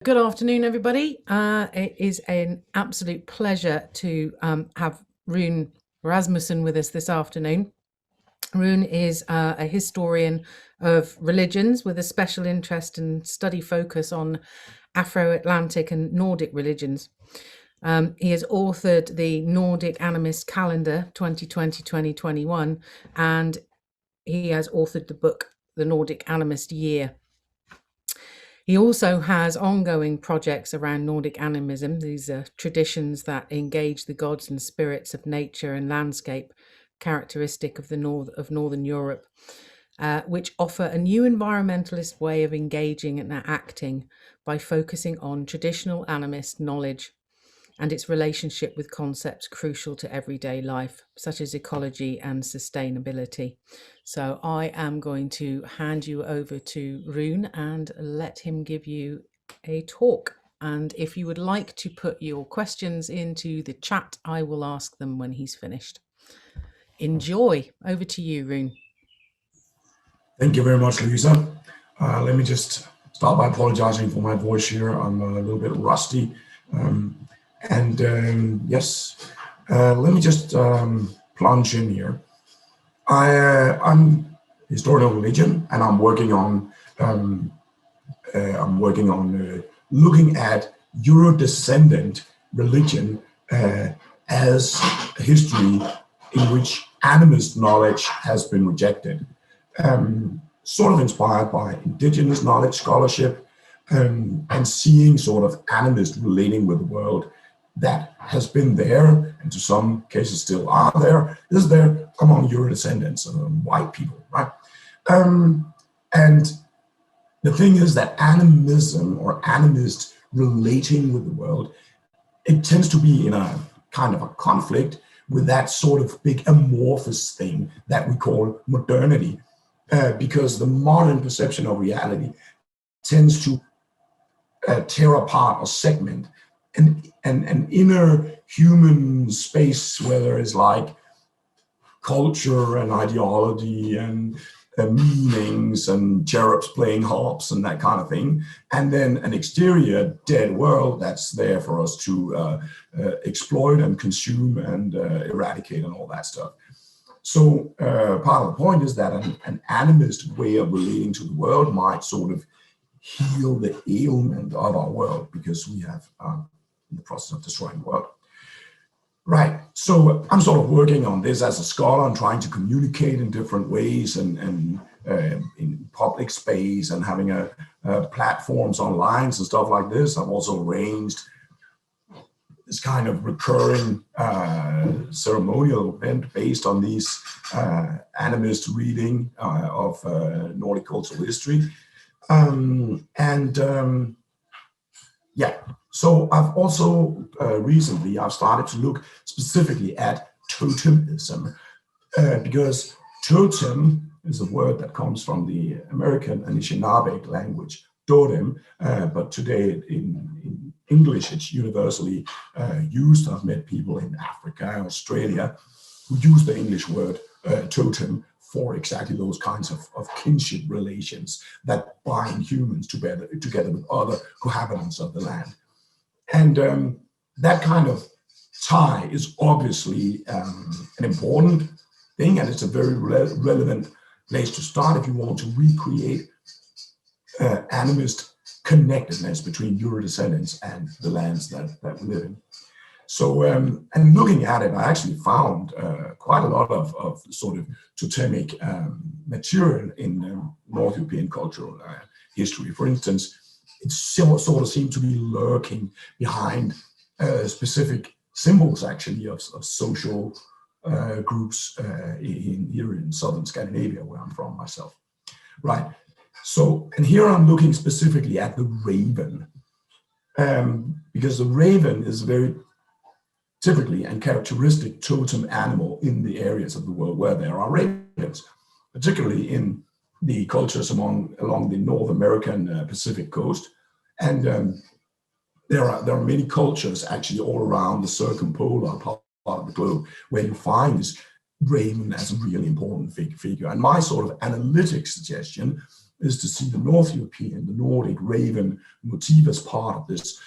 Good afternoon, everybody. It is an absolute pleasure to have Rune Rasmussen with us this afternoon. Rune is a historian of religions with a special interest and study focus on Afro-Atlantic and Nordic religions. He has authored the Nordic Animist Calendar 2020-2021, and he has authored the book, The Nordic Animist Year. He also has ongoing projects around Nordic Animism. These are traditions that engage the gods and spirits of nature and landscape, characteristic of the Northern Europe, which offer a new environmentalist way of engaging and acting by focusing on traditional animist knowledge and its relationship with concepts crucial to everyday life, such as ecology and sustainability. So I am going to hand you over to Rune and let him give you a talk. And if you would like to put your questions into the chat, I will ask them when he's finished. Enjoy. Over to you, Rune. Thank you very much, Louisa. Let me just start by apologizing for my voice here. I'm a little bit rusty. Yes, let me just plunge in here. I'm a historian of religion, and I'm working on looking at Euro-descendant religion as a history in which animist knowledge has been rejected, sort of inspired by indigenous knowledge scholarship, and seeing sort of animist relating with the world that has been there, and to some cases still is there among Euro descendants, white people, right? And the thing is that animism or animist relating with the world, it tends to be in a kind of a conflict with that sort of big amorphous thing that we call modernity, because the modern perception of reality tends to tear apart or segment an inner human space where there is like culture and ideology and meanings and cherubs playing harps and that kind of thing, and then an exterior dead world that's there for us to exploit and consume and eradicate and all that stuff. So part of the point is that an animist way of relating to the world might sort of heal the ailment of our world, because we have in the process of destroying the world. Right, so I'm sort of working on this as a scholar and trying to communicate in different ways and in public space and having platforms online and stuff like this. I've also arranged this kind of recurring ceremonial event based on these animist reading of Nordic cultural history. Yeah, so I've also recently I've started to look specifically at totemism, because totem is a word that comes from the American Anishinaabe language, totem, but today in English it's universally used. I've met people in Africa, Australia, who use the English word totem for exactly those kinds of kinship relations that bind humans together with other cohabitants of the land. And that kind of tie is obviously an important thing, and it's a very relevant place to start if you want to recreate animist connectedness between Euro descendants and the lands that we live in. So, and looking at it, I actually found quite a lot of sort of totemic material in North European cultural history. For instance, it sort of seemed to be lurking behind specific symbols, actually, of social groups here in southern Scandinavia, where I'm from myself. Right. So, and here I'm looking specifically at the raven, because the raven is very typically and characteristic totem animal in the areas of the world where there are ravens, particularly in the cultures along the North American Pacific coast. And there are many cultures actually all around the circumpolar part of the globe where you find this raven as a really important figure. And my sort of analytic suggestion is to see the North European, the Nordic Raven motif as part of this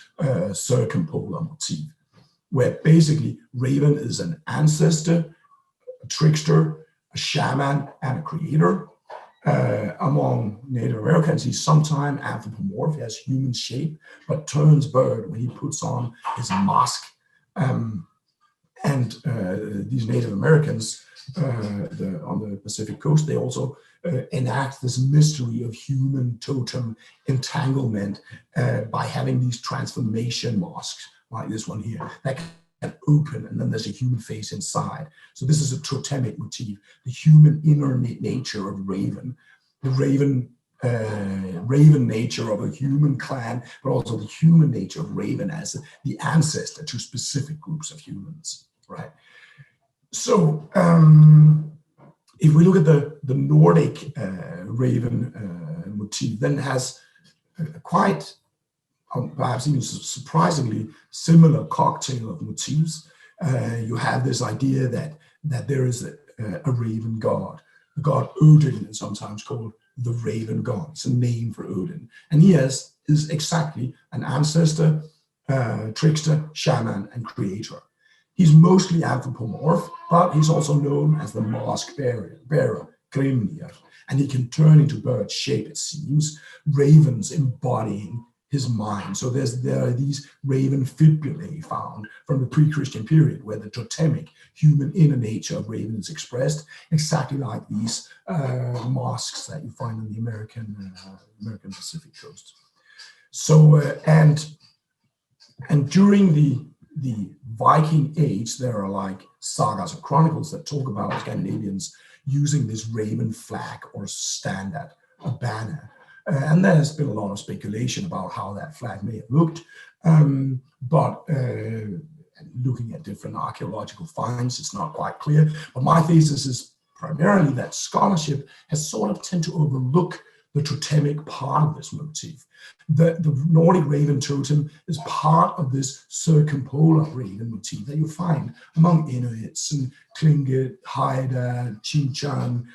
circumpolar motif, where basically Raven is an ancestor, a trickster, a shaman, and a creator. Among Native Americans, he's sometimes anthropomorph, he has human shape, but turns bird when he puts on his mask. These Native Americans on the Pacific coast, they also enact this mystery of human totem entanglement by having these transformation masks, like this one here, that can open, and then there's a human face inside. So this is a totemic motif, the human inner nature of Raven, the Raven nature of a human clan, but also the human nature of Raven as the ancestor to specific groups of humans, right? So if we look at the Nordic Raven motif, then it has quite perhaps even surprisingly similar cocktail of motifs. You have this idea that there is a raven god. The god Odin is sometimes called the raven god. It's a name for Odin. And he is exactly an ancestor, trickster, shaman, and creator. He's mostly anthropomorph, but he's also known as the mask bearer, Grimnir. And he can turn into bird shape, it seems, ravens embodying his mind. So there are these raven fibulae found from the pre-Christian period, where the totemic human inner nature of Raven is expressed, exactly like these masks that you find on the American Pacific coast. So and during the Viking Age, there are like sagas or chronicles that talk about Scandinavians using this raven flag or standard, a banner. And there has been a lot of speculation about how that flag may have looked, but looking at different archaeological finds, it's not quite clear. But my thesis is primarily that scholarship has sort of tend to overlook the totemic part of this motif. The Nordic raven totem is part of this circumpolar raven motif that you find among Inuits and Tlingit, Haida, Chinchan,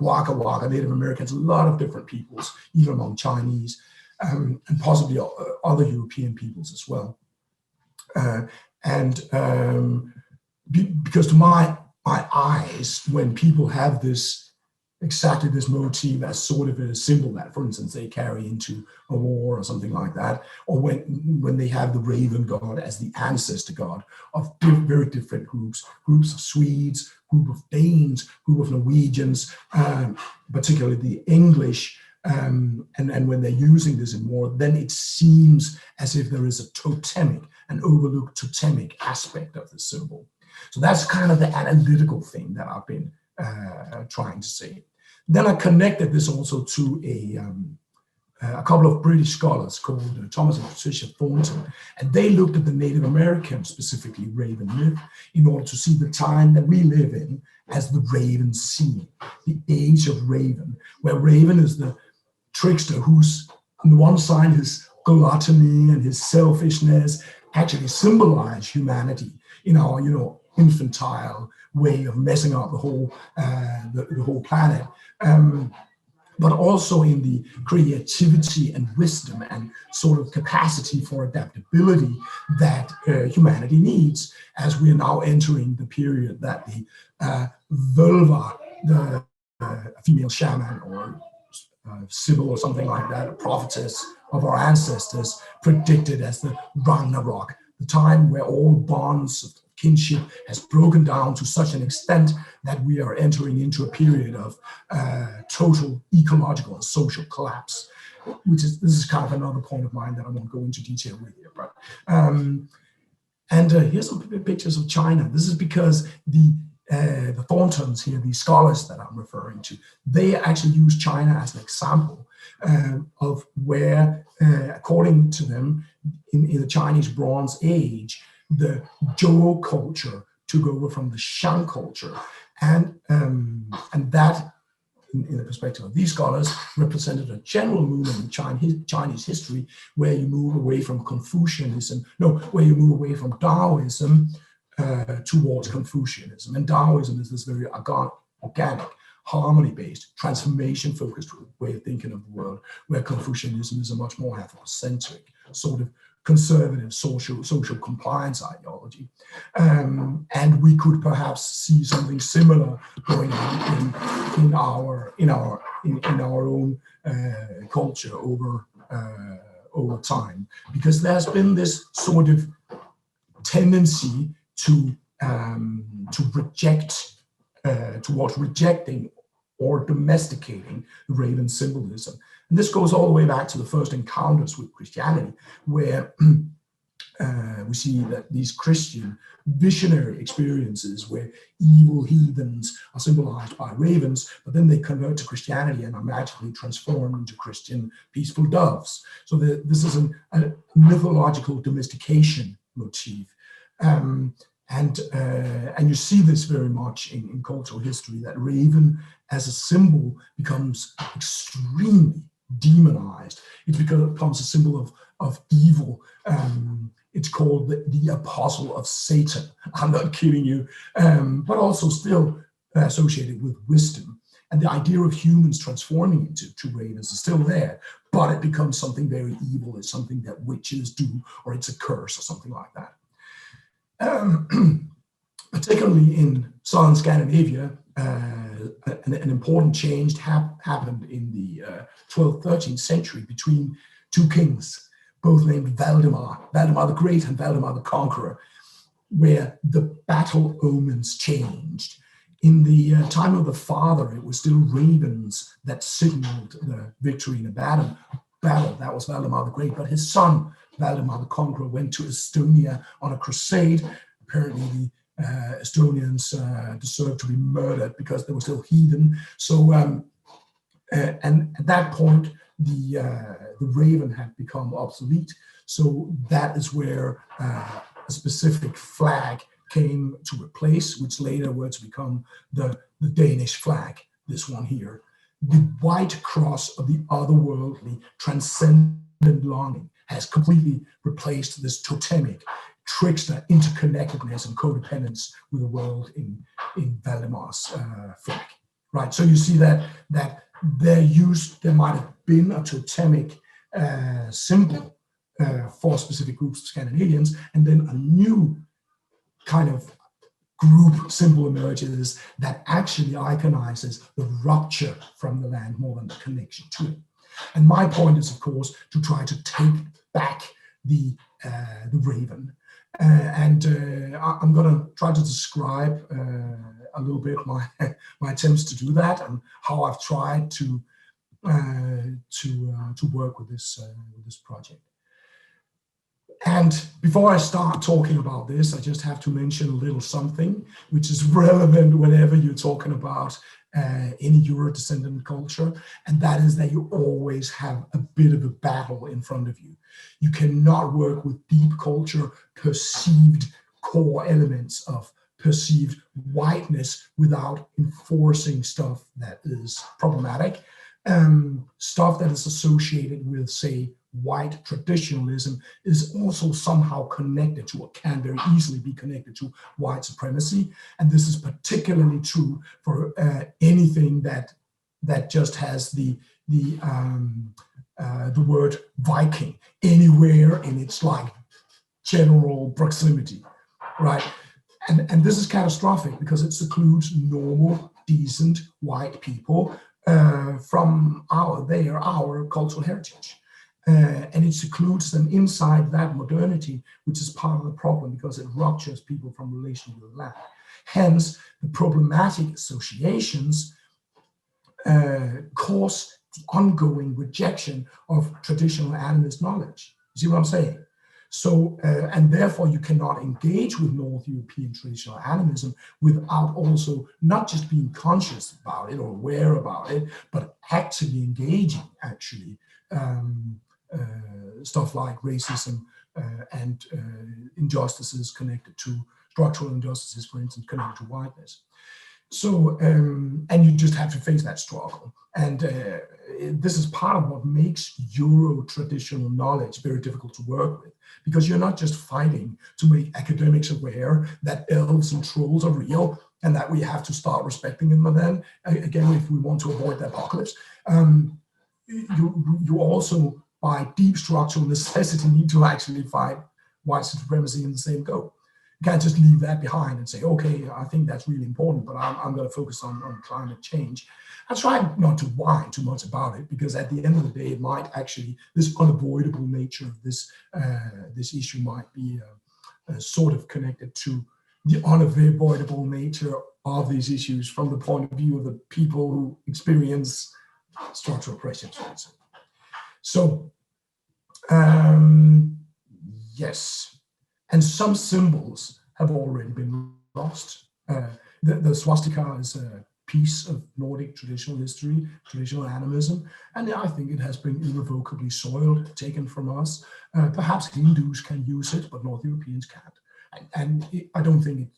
Waka, Native Americans, a lot of different peoples, even among Chinese, and possibly other European peoples as well. Because to my eyes, when people have exactly this motif as sort of a symbol that, for instance, they carry into a war or something like that, or when they have the raven god as the ancestor god of very different groups of Swedes, group of Danes, group of Norwegians, particularly the English, and when they're using this in war, then it seems as if there is a totemic, an overlooked totemic aspect of the symbol. So that's kind of the analytical thing that I've been trying to say. Then I connected this also to a couple of British scholars called Thomas and Patricia Thornton, and they looked at the Native American, specifically Raven myth, in order to see the time that we live in as the Raven scene, the age of Raven, where Raven is the trickster who's on the one side his gluttony and his selfishness actually symbolize humanity in our, infantile way of messing up the whole planet, but also in the creativity and wisdom and sort of capacity for adaptability that humanity needs, as we are now entering the period that the vulva, the female shaman or Sybil or something like that, a prophetess of our ancestors, predicted as the Ragnarok, the time where all bonds of kinship has broken down to such an extent that we are entering into a period of total ecological and social collapse, this is kind of another point of mine that I won't go into detail with here. But here's some pictures of China. This is because the Thorntons here, these scholars that I'm referring to, they actually use China as an example of where, according to them, in the Chinese Bronze Age, the Zhou culture took over from the Shang culture, and that, in the perspective of these scholars, represented a general movement in Chinese history where you move away from where you move away from Taoism towards Confucianism. And Taoism is this very organic, harmony-based, transformation-focused way of thinking of the world, where Confucianism is a much more anthropocentric, sort of conservative social compliance ideology. And we could perhaps see something similar going on in our own culture over time, because there's been this sort of tendency to reject, towards rejecting or domesticating the Raven symbolism. And this goes all the way back to the first encounters with Christianity, where we see that these Christian visionary experiences where evil heathens are symbolized by ravens, but then they convert to Christianity and are magically transformed into Christian peaceful doves. So this is a mythological domestication motif. And you see this very much in cultural history, that raven as a symbol becomes extremely demonized. It becomes a symbol of evil. It's called the apostle of Satan. I'm not kidding you, but also still associated with wisdom. And the idea of humans transforming into ravens is still there, but it becomes something very evil. It's something that witches do, or it's a curse or something like that. Particularly in southern Scandinavia, an important change happened in the 12th, 13th century between two kings, both named Valdemar the Great and Valdemar the Conqueror, where the battle omens changed. In the time of the father, it was still ravens that signaled the victory in a battle. That was Valdemar the Great, but his son, Valdemar the Conqueror, went to Estonia on a crusade. Apparently the Estonians deserved to be murdered because they were still heathen. So, and at that point, the raven had become obsolete. So that is where a specific flag came to replace, which later were to become the Danish flag, this one here. The white cross of the otherworldly, transcendent longing has completely replaced this totemic, trickster interconnectedness and codependence with the world in Valdemar's flag, right? So you see that there might have been a totemic symbol for specific groups of Scandinavians, and then a new kind of group symbol emerges that actually iconizes the rupture from the land more than the connection to it. And my point is, of course, to try to take back the raven. I'm going to try to describe a little bit my attempts to do that and how I've tried to work with this project. And before I start talking about this, I just have to mention a little something which is relevant whenever you're talking about any Euro-descendant culture, and that is that you always have a bit of a battle in front of you. You cannot work with deep culture, perceived core elements of perceived whiteness without enforcing stuff that is problematic, stuff that is associated with, say, white traditionalism is also somehow connected to, or can very easily be connected to, white supremacy. And this is particularly true for anything that just has the word Viking anywhere in its like general proximity, right? And this is catastrophic because it secludes normal, decent white people from our cultural heritage. And it secludes them inside that modernity, which is part of the problem because it ruptures people from relation to the land. Hence, the problematic associations cause the ongoing rejection of traditional animist knowledge. You see what I'm saying? So, and therefore you cannot engage with North European traditional animism without also not just being conscious about it or aware about it, but actively engaging, actually, stuff like racism and injustices connected to structural injustices, for instance, connected to whiteness. So, and you just have to face that struggle. And this is part of what makes Euro-traditional knowledge very difficult to work with, because you're not just fighting to make academics aware that elves and trolls are real and that we have to start respecting them. And then again, if we want to avoid the apocalypse, you also, by deep structural necessity, need to actually fight white supremacy in the same go. You can't just leave that behind and say, okay, I think that's really important, but I'm going to focus on climate change. I try not to whine too much about it, because at the end of the day, it might actually, this unavoidable nature of this issue might be sort of connected to the unavoidable nature of these issues from the point of view of the people who experience structural oppressions. So, yes, and some symbols have already been lost. The swastika is a piece of Nordic traditional history, traditional animism, and I think it has been irrevocably soiled, taken from us. Perhaps Hindus can use it, but North Europeans can't. And I don't think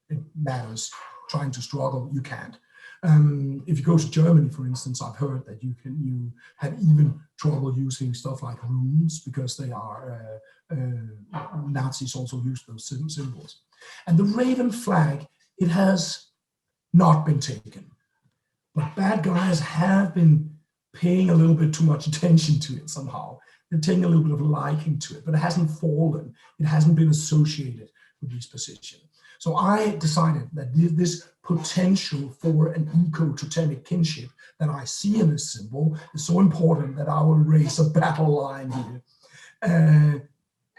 it matters trying to struggle, you can't. If you go to Germany, for instance, I've heard that you have even trouble using stuff like runes, because they are, Nazis also use those symbols. And the Raven flag, it has not been taken, but bad guys have been paying a little bit too much attention to it somehow. They're taking a little bit of a liking to it, but it hasn't fallen. It hasn't been associated with these positions. So I decided that this potential for an eco-totemic kinship that I see in this symbol is so important that I will raise a battle line here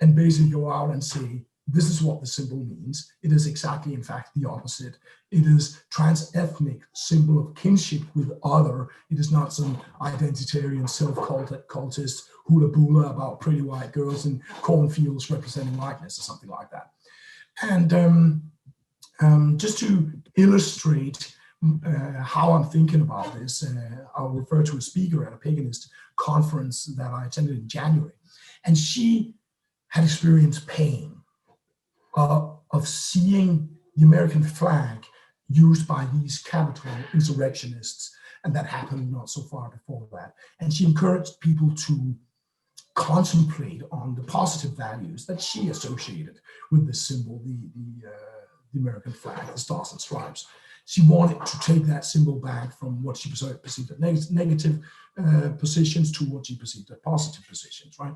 and basically go out and say, this is what the symbol means. It is exactly, in fact, the opposite. It is trans-ethnic symbol of kinship with other. It is not some identitarian self-cultist hula-boola about pretty white girls in cornfields representing whiteness or something like that. And just to illustrate how I'm thinking about this, I'll refer to a speaker at a paganist conference that I attended in January. And she had experienced pain of seeing the American flag used by these capital insurrectionists, and that happened not so far before that. And she encouraged people to contemplate on the positive values that she associated with this symbol, the American flag, the stars and stripes. She wanted to take that symbol back from what she perceived as negative positions to what she perceived as positive positions, right?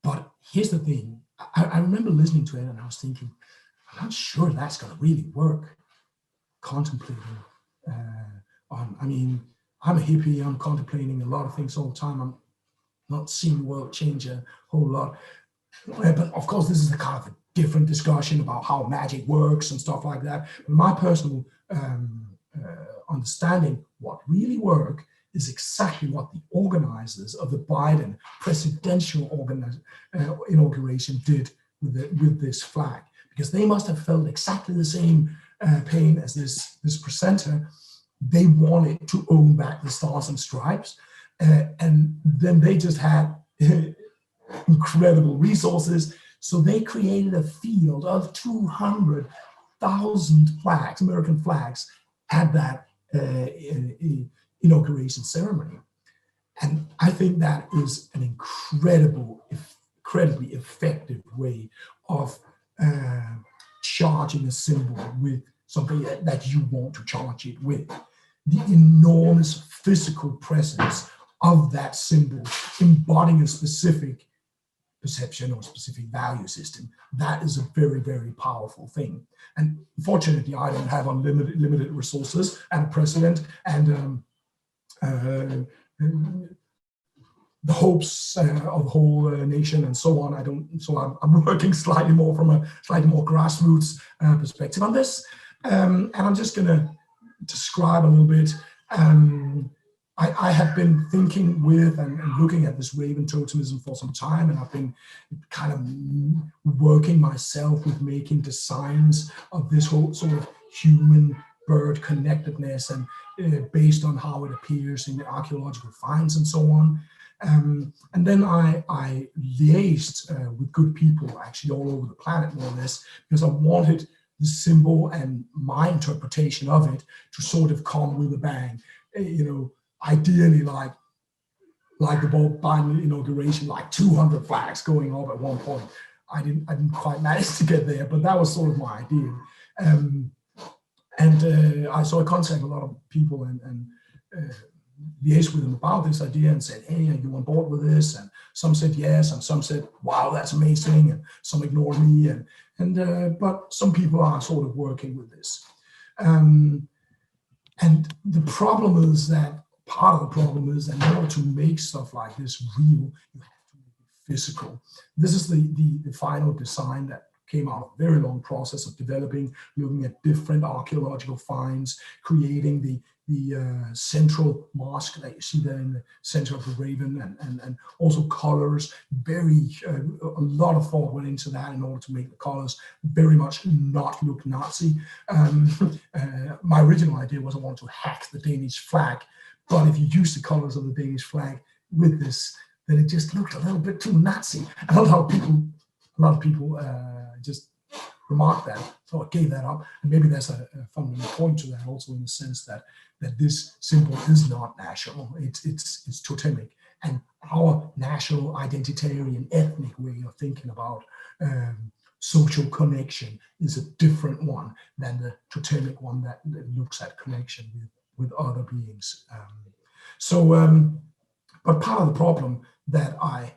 But here's the thing. I remember listening to it and I was thinking, I'm not sure that's going to really work. Contemplating I mean, I'm a hippie, I'm contemplating a lot of things all the time. I'm not seeing the world change a whole lot. But of course, this is a kind of a different discussion about how magic works and stuff like that. But my personal understanding, what really works is exactly what the organizers of the Biden presidential inauguration did with this flag, because they must have felt exactly the same pain as this presenter. They wanted to own back the stars and stripes, and then they just had incredible resources, so they created a field of 200,000 flags, American flags, at that inauguration ceremony. And I think that is an incredibly effective way of charging a symbol with something that you want to charge it with. The enormous physical presence of that symbol embodying a specific perception or specific value system, that is a very, very powerful thing. And fortunately, I don't have limited resources and a president and the hopes of the whole nation and so on. I'm working slightly more from a slightly more grassroots perspective on this. And I'm just going to describe a little bit. I have been thinking with and looking at this Raven totemism for some time, and I've been kind of working myself with making designs of this whole sort of human bird connectedness and based on how it appears in the archaeological finds and so on. And then I liaised with good people actually all over the planet, more or less, because I wanted the symbol and my interpretation of it to sort of come with a bang. Ideally like the Biden inauguration, like 200 flags going up at one point. I didn't quite manage to get there, but that was sort of my idea. So I contacted a lot of people and liaised with them about this idea and said, hey, are you on board with this? And some said yes, and some said, wow, that's amazing, and some ignored me, but some people are sort of working with this. And the problem is that, part of the problem is that in order to make stuff like this real, you have to make it physical. This is the final design that came out of a very long process of developing, looking at different archaeological finds, creating the central mask that you see there in the center of the Raven, and also colors. A lot of thought went into that in order to make the colors very much not look Nazi. My original idea was I wanted to hack the Danish flag, but if you use the colors of the Danish flag with this, then it just looked a little bit too Nazi. And a lot of people just remarked that, so I gave that up. And maybe there's a fundamental point to that also, in the sense that this symbol is not national, it's totemic. And our national identitarian ethnic way of thinking about social connection is a different one than the totemic one that looks at connection with other beings. But part of the problem that I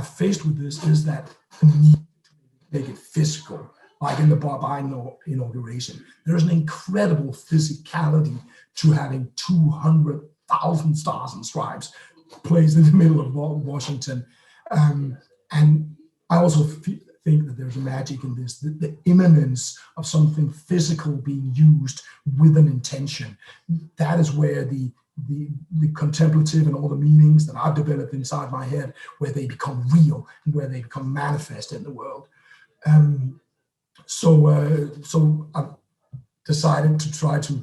faced with this is that the need to make it physical, like in the Biennial inauguration. There is an incredible physicality to having 200,000 stars and stripes placed in the middle of Washington. And I also think that there's a magic in this, the imminence of something physical being used with an intention. That is where the contemplative and all the meanings that I've developed inside my head, where they become real and where they become manifest in the world. So I decided to try to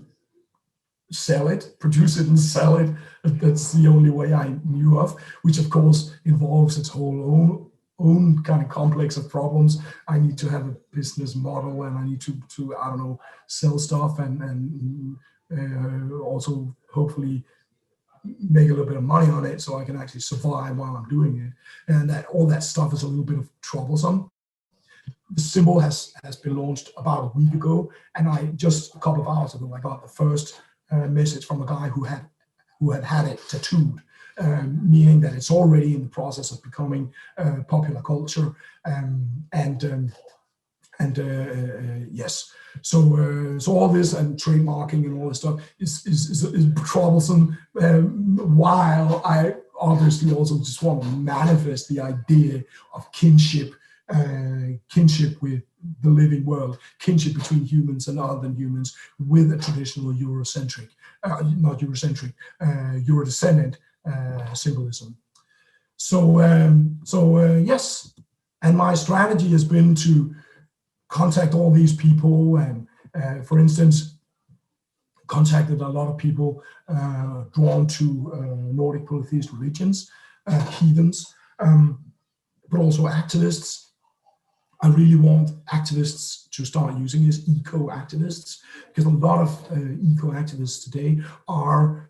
sell it, produce it and sell it. That's the only way I knew of, which of course involves its whole own kind of complex of problems. I need to have a business model, and I need to I don't know, sell stuff and also hopefully make a little bit of money on it so I can actually survive while I'm doing it. And that all that stuff is a little bit of troublesome. The symbol has been launched about a week ago, and I just a couple of hours ago I got the first message from a guy who had it tattooed, meaning that it's already in the process of becoming popular culture. Yes, so all this and trademarking and all this stuff is troublesome. While I obviously also just want to manifest the idea of kinship. Kinship with the living world, kinship between humans and other than humans, with a traditional Eurocentric, Eurodescendant symbolism. Yes, and my strategy has been to contact all these people, and for instance, contacted a lot of people drawn to Nordic polytheist religions, heathens, but also activists. I really want activists to start using this, eco-activists, because a lot of eco-activists today are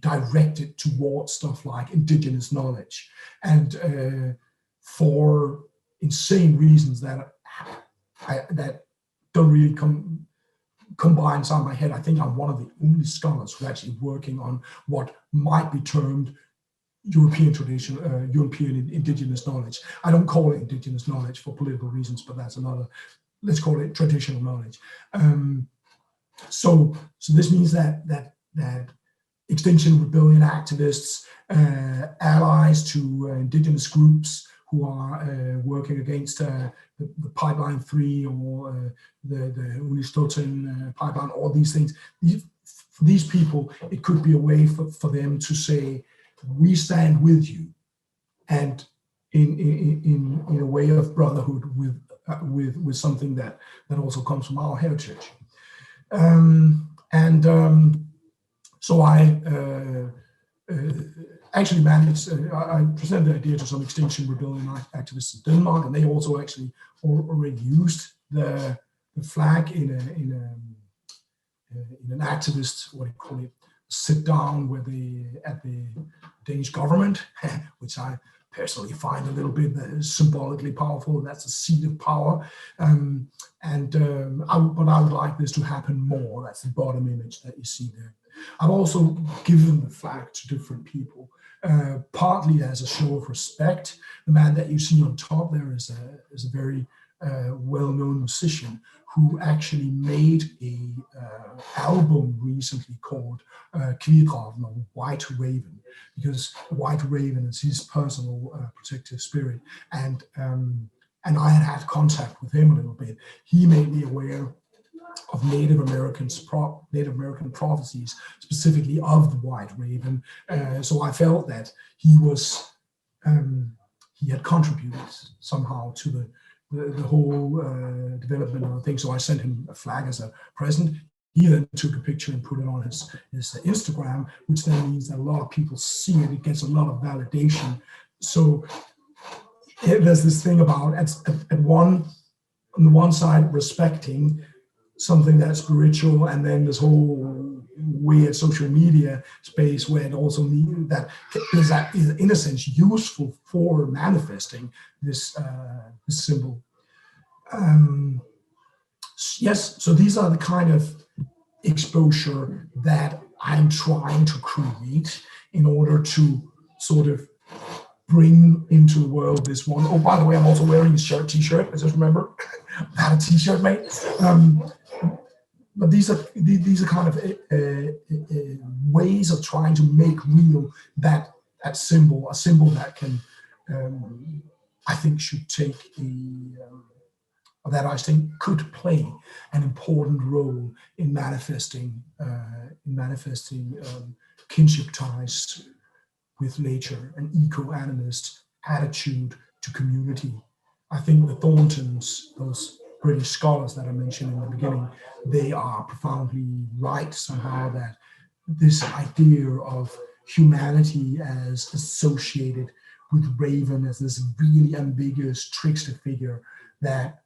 directed towards stuff like indigenous knowledge, and for insane reasons that don't really combine inside my head. I think I'm one of the only scholars who are actually working on what might be termed European tradition, European indigenous knowledge. I don't call it indigenous knowledge for political reasons, but that's another. Let's call it traditional knowledge. So this means that Extinction Rebellion activists, allies to indigenous groups who are working against the Pipeline 3 or the Unistoten pipeline, all these things. For these people, it could be a way for them to say, we stand with you, and in a way of brotherhood with something that also comes from our heritage. So I actually managed. I presented the idea to some Extinction Rebellion activists in Denmark, and they also actually already used the flag in an activist, what do you call it, sit down where they at the Danish government, which I personally find a little bit symbolically powerful. That's a seat of power. But I would like this to happen more. That's the bottom image that you see there. I've also given the flag to different people, partly as a show of respect. The man that you see on top there is a very well-known musician who actually made a album recently called Kvidraven, or White Raven, because White Raven is his personal protective spirit. And I had contact with him a little bit. He made me aware of Native American prophecies, specifically of the White Raven. So I felt that he had contributed somehow to the whole development of the thing. So I sent him a flag as a present. He then took a picture and put it on his Instagram, which then means that a lot of people see it. It gets a lot of validation. So there's this thing about on the one side, respecting something that's spiritual, and then this whole weird social media space where it also means that is in a sense useful for manifesting this symbol. Yes, so these are the kind of exposure that I'm trying to create in order to sort of bring into the world this one. Oh, by the way, I'm also wearing a t-shirt. I just remember I had a t-shirt made. But these are kind of ways of trying to make real that symbol, a symbol that can, I think, should take that I think could play an important role in manifesting kinship ties with nature, an eco-animist attitude to community. I think the Thorntons, those British scholars that I mentioned in the beginning, they are profoundly right somehow that this idea of humanity as associated with Raven as this really ambiguous trickster figure that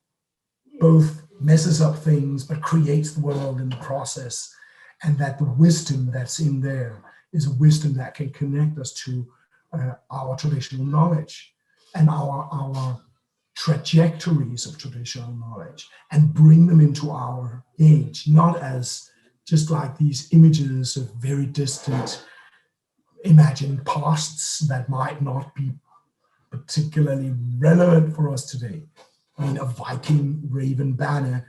both messes up things but creates the world in the process, and that the wisdom that's in there is a wisdom that can connect us to our traditional knowledge and our trajectories of traditional knowledge, and bring them into our age, not as just like these images of very distant imagined pasts that might not be particularly relevant for us today. I mean, a Viking raven banner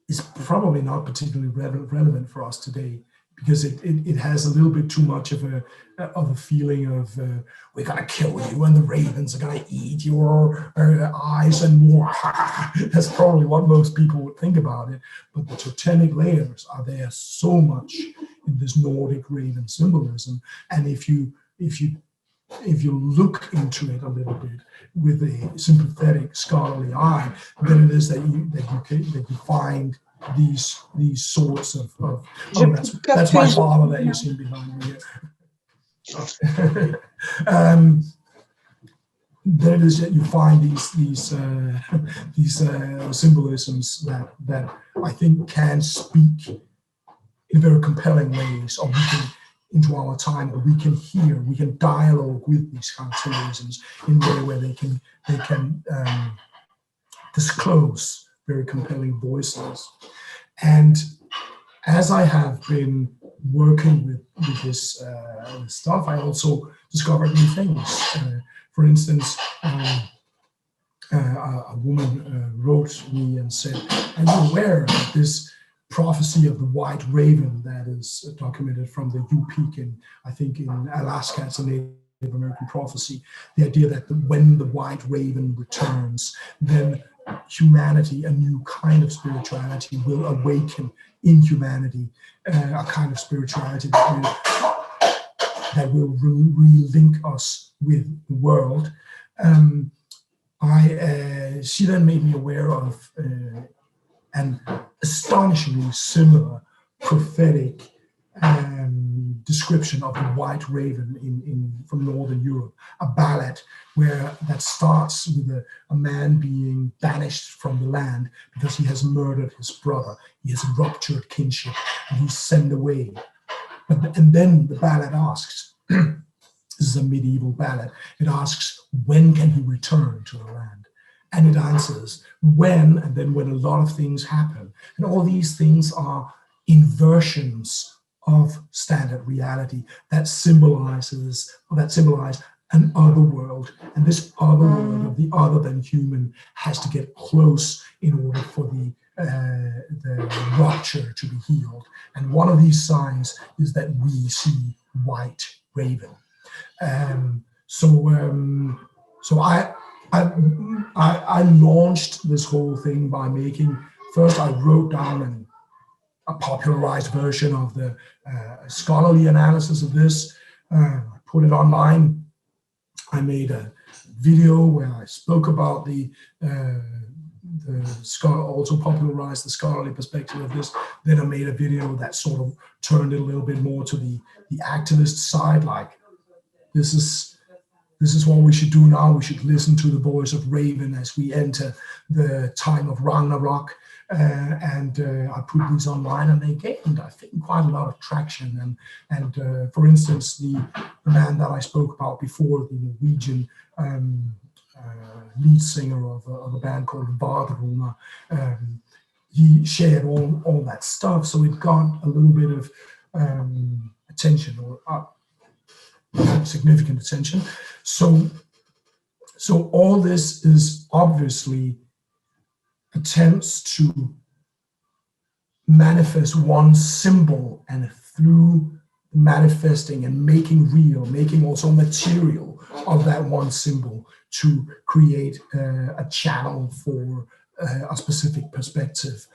is probably not particularly relevant for us today, because it has a little bit too much of a feeling of we're gonna kill you and the ravens are gonna eat your eyes and more. That's probably what most people would think about it. But the totemic layers are there so much in this Nordic raven symbolism, and if you look into it a little bit with a sympathetic scholarly eye, then it is that you find these sorts of that's my father that you see behind me here. Then it is that you find these symbolisms that I think can speak in very compelling ways, or we can into our time, but we can dialogue with these kind of symbolisms in a way where they can disclose very compelling voices. And as I have been working with this stuff, I also discovered new things. For instance, a woman wrote me and said, "Are you aware of this prophecy of the White Raven that is documented from the U-Peak I think in Alaska? It's a Native American prophecy. The idea that when the White Raven returns, then humanity, a new kind of spirituality will awaken in humanity, a kind of spirituality that will relink us with the world." She then made me aware of an astonishingly similar prophetic description of the White Raven from Northern Europe, a ballad that starts with a man being banished from the land because he has murdered his brother. He has ruptured kinship and he's sent away. And then the ballad asks, This is a medieval ballad. It asks, when can he return to the land? And it answers, when, and then when a lot of things happen. And all these things are inversions of standard reality that symbolize an other world. And this other world of the other than human has to get close in order for the rupture to be healed. And one of these signs is that we see white raven. So I launched this whole thing by making, first I wrote down a popularized version of the scholarly analysis of this. I put it online. I made a video where I spoke about the scholar, also popularized the scholarly perspective of this. Then I made a video that sort of turned it a little bit more to the activist side, like this is what we should do now. We should listen to the voice of Raven as we enter the time of Ragnarok. And I put these online, and they gained, I think, quite a lot of traction. And for instance, the man that I spoke about before, the Norwegian lead singer of a band called Rune, he shared all that stuff. So it got a little bit of attention, or significant attention. So all this is obviously attempts to manifest one symbol, and through manifesting and making real, making also material of that one symbol, to create a channel for a specific perspective,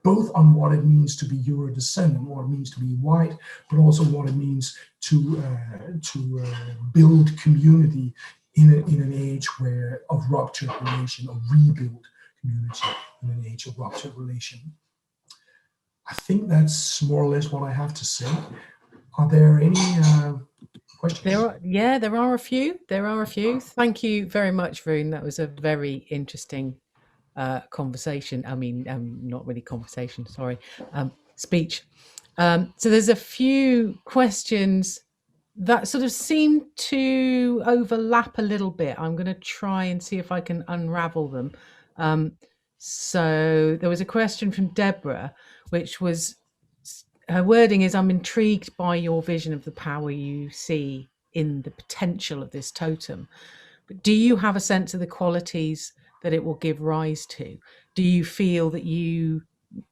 both on what it means to be Euro-descendant, what it means to be white, but also what it means to build community in an age of ruptured relation, or rebuild community in an age of ruptured relation. I think that's more or less what I have to say. Are there any questions? There are a few. Thank you very much, Rune. That was a very interesting conversation. I mean, not really conversation, sorry, speech. So there's a few questions that sort of seem to overlap a little bit. I'm going to try and see if I can unravel them. So there was a question from Deborah, which was, her wording is, I'm intrigued by your vision of the power you see in the potential of this totem. But do you have a sense of the qualities that it will give rise to? Do you feel that you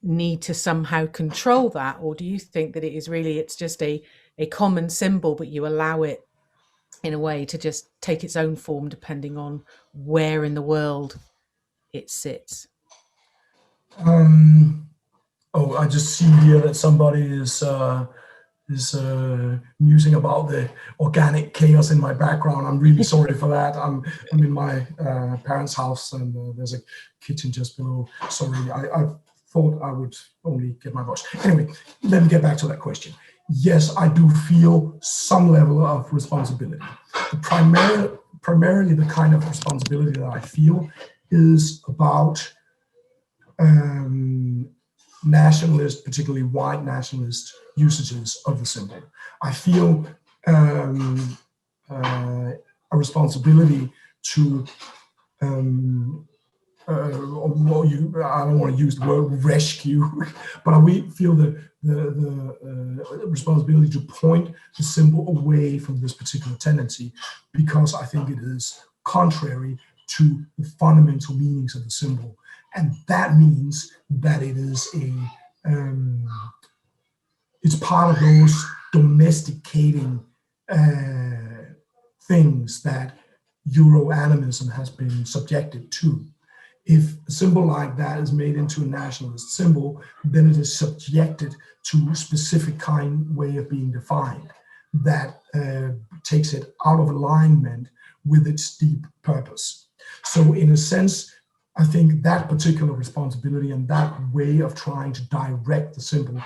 need to somehow control that? Or do you think that it's just a common symbol, but you allow it in a way to just take its own form depending on where in the world it sits? I just see here that somebody is musing about the organic chaos in my background. I'm really sorry for that. I'm in my parents' house, and there's a kitchen just below. Sorry, I thought I would only get my voice. Anyway, let me get back to that question. Yes, I do feel some level of responsibility. Primarily the kind of responsibility that I feel is about nationalist, particularly white nationalist usages of the symbol. I feel a responsibility to, I don't want to use the word rescue, but we feel the responsibility to point the symbol away from this particular tendency, because I think it is contrary to the fundamental meanings of the symbol. And that means that it is it's part of those domesticating things that Euro-animism has been subjected to. If a symbol like that is made into a nationalist symbol, then it is subjected to a specific way of being defined that takes it out of alignment with its deep purpose. So in a sense, I think that particular responsibility and that way of trying to direct the symbol,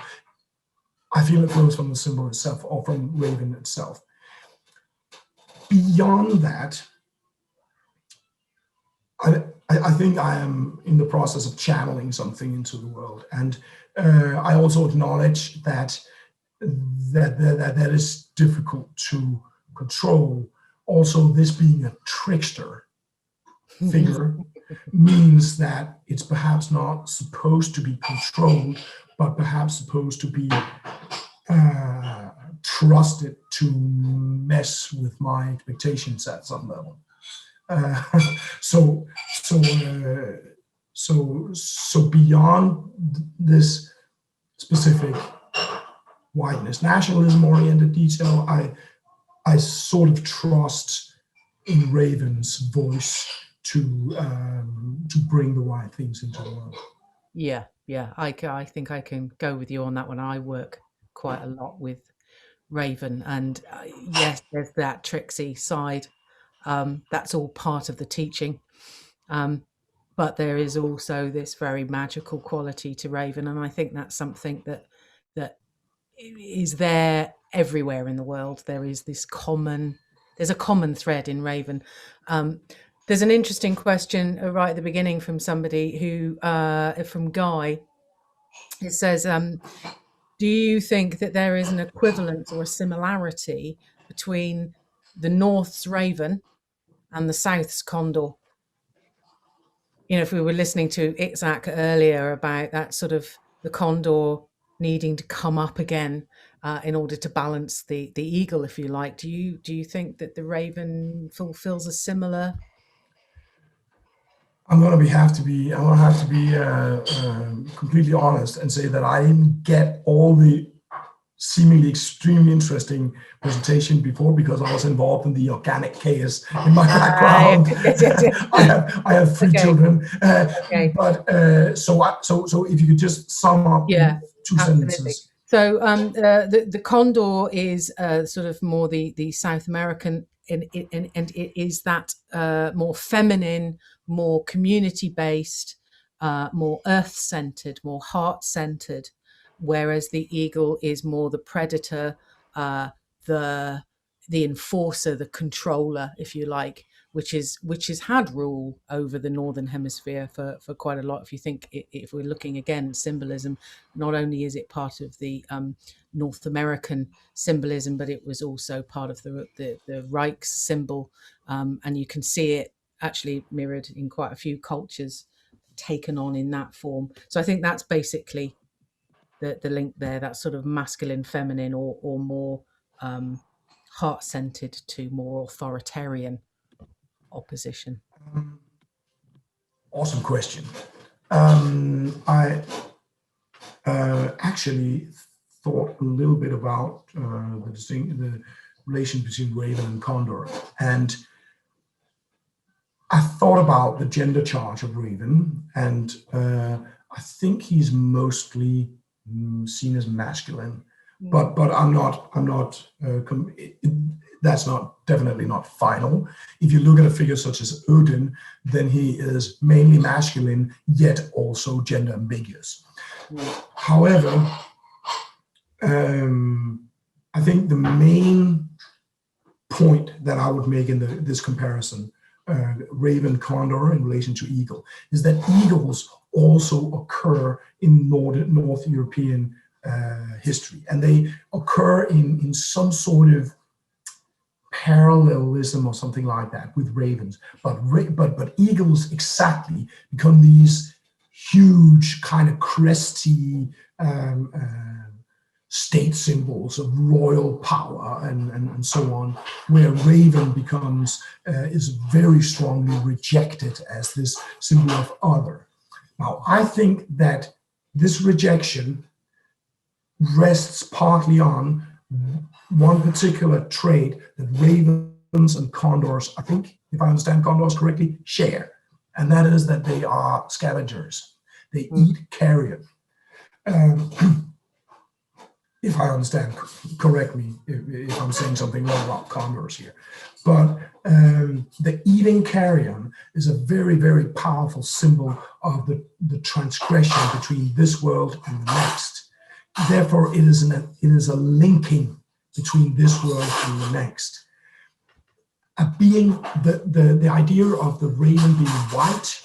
I feel it flows from the symbol itself, or from Raven itself. Beyond that, I think I am in the process of channeling something into the world. And I also acknowledge that is difficult to control, also this being a trickster figure means that it's perhaps not supposed to be controlled, but perhaps supposed to be trusted to mess with my expectations at some level. So beyond this specific whiteness nationalism oriented detail, I sort of trust in Raven's voice to bring the white things into the world. Yeah, I think I can go with you on that one. I work quite a lot with Raven, and yes, there's that tricksy side. That's all part of the teaching. But there is also this very magical quality to Raven, and I think that's something that is there everywhere in the world. There is there's a common thread in Raven. There's an interesting question right at the beginning from somebody who, from Guy. It says, do you think that there is an equivalence or a similarity between the North's Raven and the South's Condor? You know, if we were listening to Itzhak earlier about that sort of the condor needing to come up again in order to balance the eagle, if you like, do you think that the Raven fulfills a similar? I'm gonna have to be completely honest and say that I didn't get all the seemingly extremely interesting presentation before, because I was involved in the organic chaos in my background. I have three children, but so if you could just sum up in two sentences. So the condor is sort of more the South American, and it is that more feminine, more community-based, more earth-centered, more heart-centered, whereas the eagle is more the predator, the enforcer, the controller, if you like, which has had rule over the Northern Hemisphere for quite a lot. If you think, if we're looking again, symbolism, not only is it part of the North American symbolism, but it was also part of the Reich's symbol, and you can see it actually mirrored in quite a few cultures, taken on in that form. So I think that's basically the link there, that sort of masculine, feminine, or more heart-centered to more authoritarian opposition. Awesome question. I actually thought a little bit about the relation between Raven and Condor, and I thought about the gender charge of Raven, and I think he's mostly seen as masculine, but I'm not. That's definitely not final. If you look at a figure such as Odin, then he is mainly masculine, yet also gender ambiguous. However, I think the main point that I would make in this comparison, Raven Condor in relation to eagle, is that eagles also occur in North European history, and they occur in some sort of parallelism or something like that with ravens, but eagles exactly become these huge kind of cresty state symbols of royal power and so on, where Raven is very strongly rejected as this symbol of other. Now, I think that this rejection rests partly on one particular trait that ravens and condors, I think, if I understand condors correctly, share, and that is that they are scavengers. They eat carrion. If I understand correctly, if I'm saying something wrong about condors here. But the eating carrion is a very, very powerful symbol of the transgression between this world and the next. Therefore, it is a linking between this world and the next. Being the idea of the raven being white,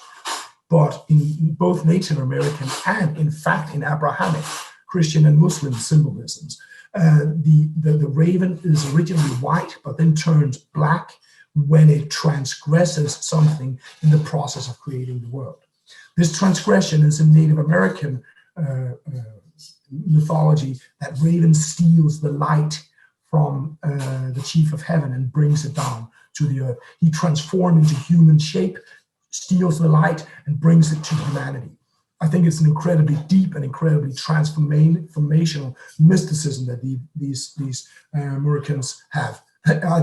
but in both Native American and in fact in Abrahamic, Christian and Muslim symbolisms, The raven is originally white, but then turns black when it transgresses something in the process of creating the world. This transgression is in Native American mythology that raven steals the light from the chief of heaven and brings it down to the earth. He transforms into human shape, steals the light, and brings it to humanity. I think it's an incredibly deep and incredibly transformational mysticism that these Americans have. I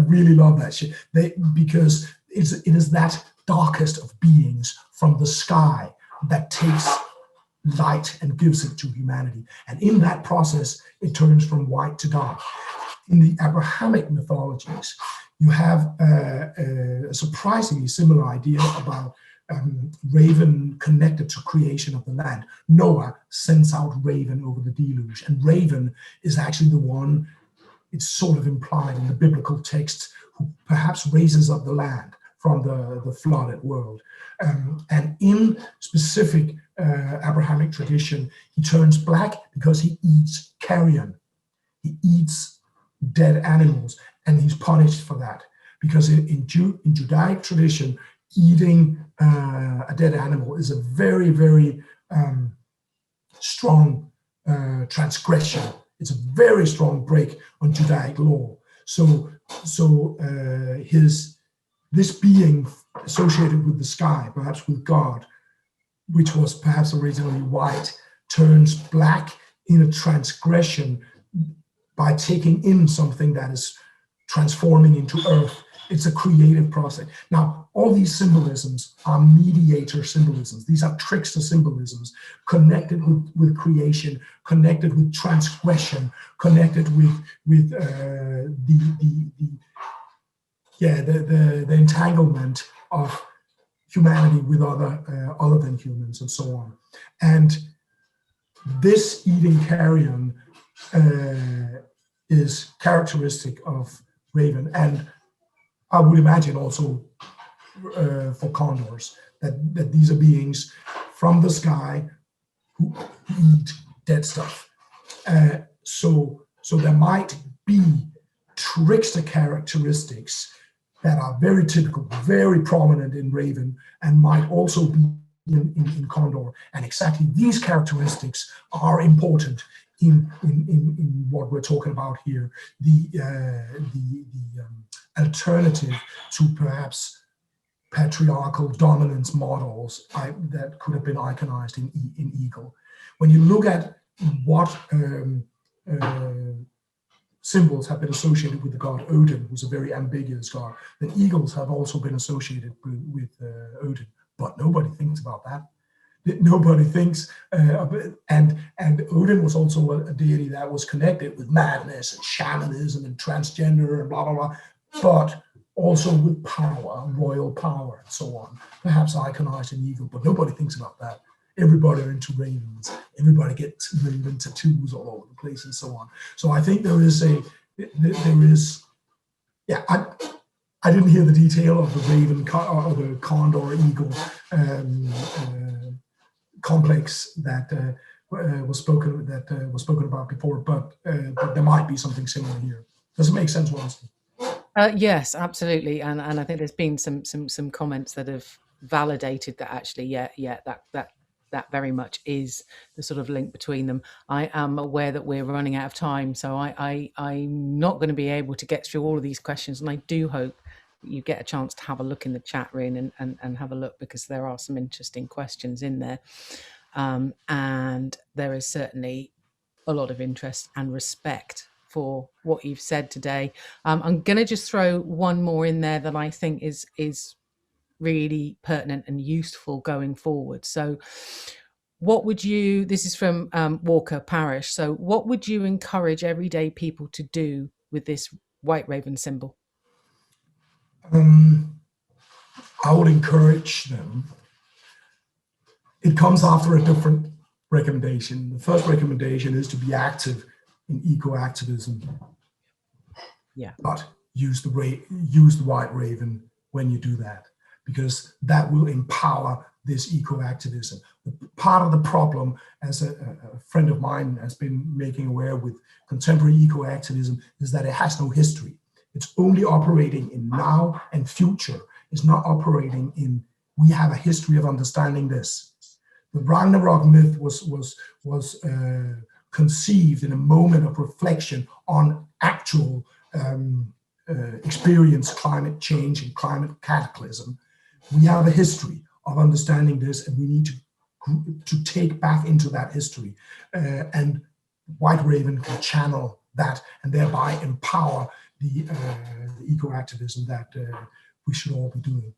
really love that shit. Because it is that darkest of beings from the sky that takes light and gives it to humanity. And in that process, it turns from white to dark. In the Abrahamic mythologies, you have a surprisingly similar idea about raven connected to creation of the land. Noah sends out raven over the deluge, and raven is actually the one, it's sort of implied in the biblical text, who perhaps raises up the land from the flooded world. And in specific Abrahamic tradition, he turns black because he eats carrion. He eats dead animals, and he's punished for that. Because in Judaic tradition, eating a dead animal is a very, very strong transgression. It's a very strong break on Judaic law. So this being associated with the sky, perhaps with God, which was perhaps originally white, turns black in a transgression by taking in something that is transforming into earth. It's a creative process. Now, all these symbolisms are mediator symbolisms. These are trickster symbolisms connected with creation, connected with transgression, connected with the entanglement of humanity with other than humans and so on. And this eating carrion is characteristic of raven, and I would imagine also for condors, that these are beings from the sky who eat dead stuff. So there might be trickster characteristics that are very typical, very prominent in raven, and might also be in condor. And exactly these characteristics are important in what we're talking about here, the alternative to perhaps patriarchal dominance models that could have been iconized in eagle. When you look at what symbols have been associated with the god Odin, who's a very ambiguous god, then eagles have also been associated with Odin, but nobody thinks about that. Nobody thinks, and Odin was also a deity that was connected with madness and shamanism and transgender and blah, blah, blah, but also with power, royal power and so on, perhaps iconized in eagle, but nobody thinks about that. Everybody are into ravens, everybody gets raven tattoos all over the place and so on. So I think I didn't hear the detail of the raven or the condor eagle complex that was spoken about before, but there might be something similar here. Does it make sense, Wednesday? Yes, absolutely, and I think there's been some comments that have validated that actually, that very much is the sort of link between them. I am aware that we're running out of time, so I'm not going to be able to get through all of these questions, and I do hope that you get a chance to have a look in the chat room and have a look, because there are some interesting questions in there, and there is certainly a lot of interest and respect for what you've said today. I'm going to just throw one more in there that I think is really pertinent and useful going forward. So what would you, this is from Walker Parish, so what would you encourage everyday people to do with this white raven symbol? I would encourage them. It comes after a different recommendation. The first recommendation is to be active in eco-activism. Yeah. But use the white raven when you do that, because that will empower this eco-activism. Part of the problem, as a friend of mine has been making aware with contemporary eco-activism, is that it has no history. It's only operating in now and future. It's not operating in, we have a history of understanding this. The Ragnarok myth was conceived in a moment of reflection on actual experience, climate change and climate cataclysm. We have a history of understanding this, and we need to take back into that history. And White Raven can channel that and thereby empower the eco-activism that we should all be doing.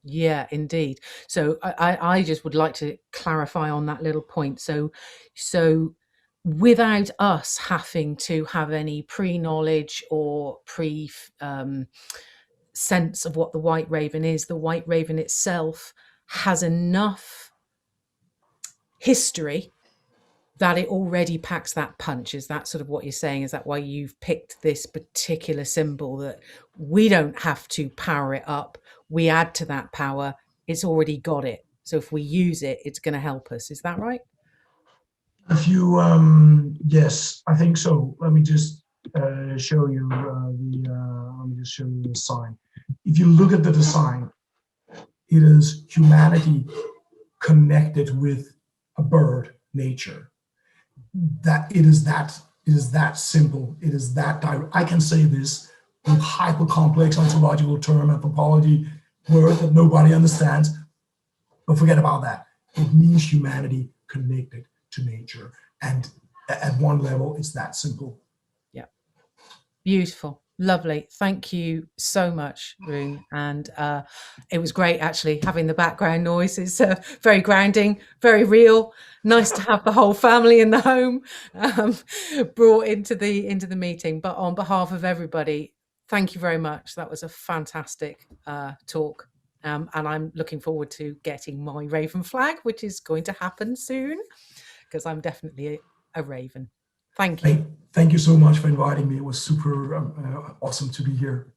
Yeah, indeed. So I just would like to clarify on that little point. So without us having to have any pre-knowledge or sense of what the White Raven is, the White Raven itself has enough history that it already packs that punch. Is that sort of what you're saying? Is that why you've picked this particular symbol, that we don't have to power it up, we add to that power, it's already got it, so if we use it, it's going to help us? Is that right? If you yes, I think so. Let me just show you let me just show you the sign. If you look at the design, it is humanity connected with a bird, nature. That it is that simple. It is that direct. I can say this with hyper complex ontological term anthropology word that nobody understands, but forget about that. It means humanity connected to nature, and at one level, it's that simple. Yeah, beautiful. Lovely. Thank you so much, Rune. And it was great actually having the background noise. It's very grounding, very real. Nice to have the whole family in the home brought into the meeting. But on behalf of everybody, thank you very much. That was a fantastic talk. And I'm looking forward to getting my Raven flag, which is going to happen soon, because I'm definitely a Raven. Thank you. Thank you so much for inviting me. It was super awesome to be here.